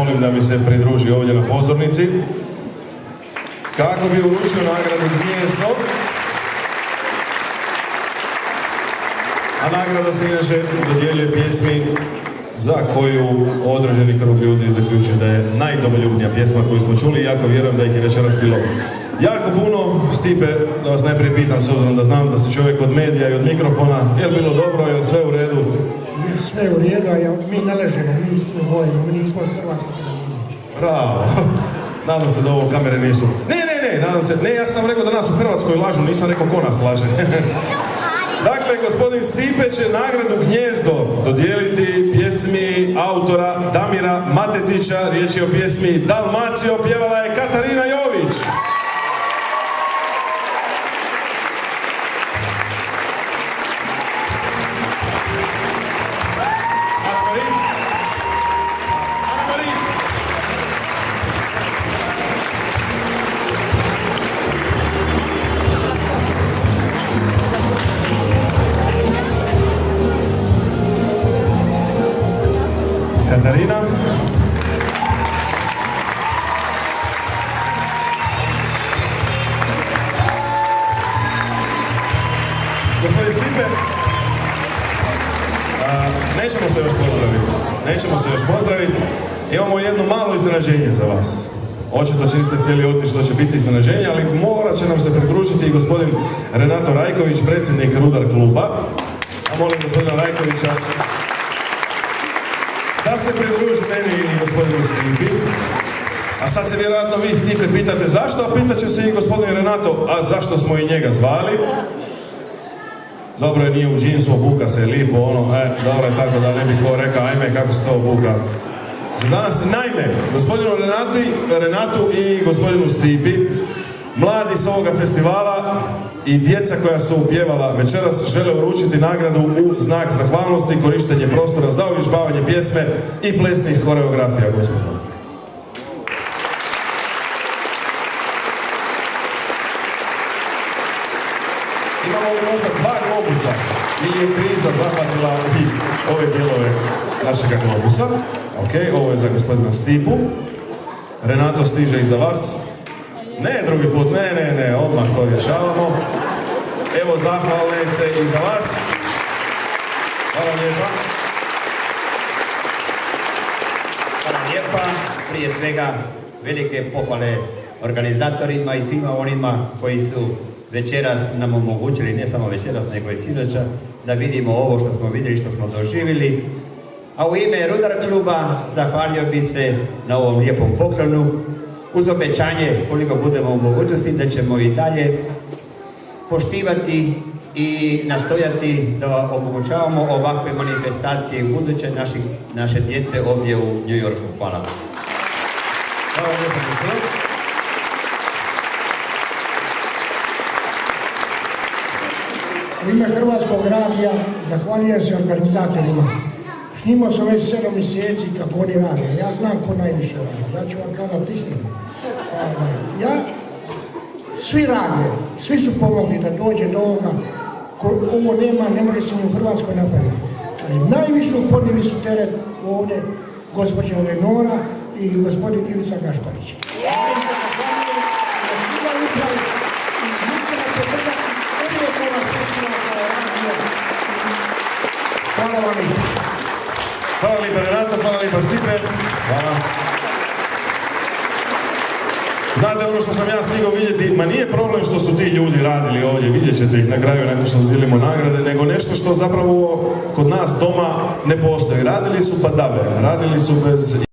molim da mi se pridruži ovdje na pozornici kako bi uručio nagradu Gnijezdo. A nagrada se inače dodjeljuje pjesmi za koju određeni krug ljudi zaključuje da je najdomoljubnija pjesma koju smo čuli i jako vjerujem da ih je večeras bilo jako puno. Stipe, da vas najprije pitam, s obzirom da znam da ste čovjek od medija i od mikrofona, je li bilo dobro, je li sve u redu? Sve u redu, a mi ne ležemo, mi nismo vojimo, mi nismo hrvatskoj televiziji. Bravo! Nadam se da ovo kamere nisu. Ne, nadam se, ja sam rekao da nas u Hrvatskoj lažu, nisam rekao ko nas laže. Dakle, gospodin Stipe će nagradu Gnijezdo dodijeliti pjesmi autora Damira Matetića. Riječ je o pjesmi Dalmacijo, pjevala je Katarina Jović. Katarina. Gospodin Stipe, nećemo se još pozdraviti. Imamo jedno malo iznenađenje za vas. Očito čim ste htjeli otići, to će biti iznenađenje, ali morat će nam se pridružiti i gospodin Renato Rajković, predsjednik Rudar kluba. A molim gospodina Rajkovića da se pridruži meni ili gospodinu Stipi. A sad se vjerojatno vi Stipe pitate zašto, a pitat će se i gospodin Renato, a zašto smo i njega zvali. Dobro je, nije u džinsu, obuka se lipo, dobro je tako da ne bi ko rekao, ajme, kako se to obuka. Za danas, naime, gospodinu Renatu i gospodinu Stipi, mladi s ovoga festivala i djeca koja su pjevala večeras žele uručiti nagradu u znak zahvalnosti, korištenje prostora za uvježbavanje pjesme i plesnih koreografija, gospodo. Imamo li možda 2 globusa ili je kriza zahvatila i ove dijelove našega globusa? Ok, ovo je za gospodina Stipu. Renato stiže iza vas. Ne, drugi put, ne, odmah to rješavamo. Evo zahvalnice i za vas. Hvala lijepa. Hvala lijepa. Prije svega velike pohvale organizatorima i svima onima koji su večeras nam omogućili, ne samo večeras, nego i sinoća, da vidimo ovo što smo vidjeli, što smo doživjeli. A u ime Rudar kluba zahvalio bi se na ovom lijepom poklonu, uz obećanje, koliko budemo u mogućnosti, da ćemo i dalje poštivati i nastojati da omogućavamo ovakve manifestacije u buduće naše djece ovdje u New Yorku. Hvala. Hvala lijepo, gospodin. U ime Hrvatskog radija zahvaljujem se organizatorima. Snimao sam već 7 mjeseci kako oni rade. Ja znam ko najviše rade. Ja ću vam kazati istinu. Svi rade, svi su pomogli da dođe do ovoga. Ovo nema, ne može se ni u Hrvatskoj napraviti. Ali najviše podnijeli su teret ovdje gospođa Lenora i gospodin Ivica Gašparić. Hvala vam lijepo. Hvala lijepa Renato, hvala lijepa Stipe. Hvala. Znate ono što sam ja stigao vidjeti, ma nije problem što su ti ljudi radili ovdje, vidjet ćete ih na kraju nakon što dijelimo nagrade, nego nešto što zapravo kod nas doma ne postoji. Radili su padave, radili su bez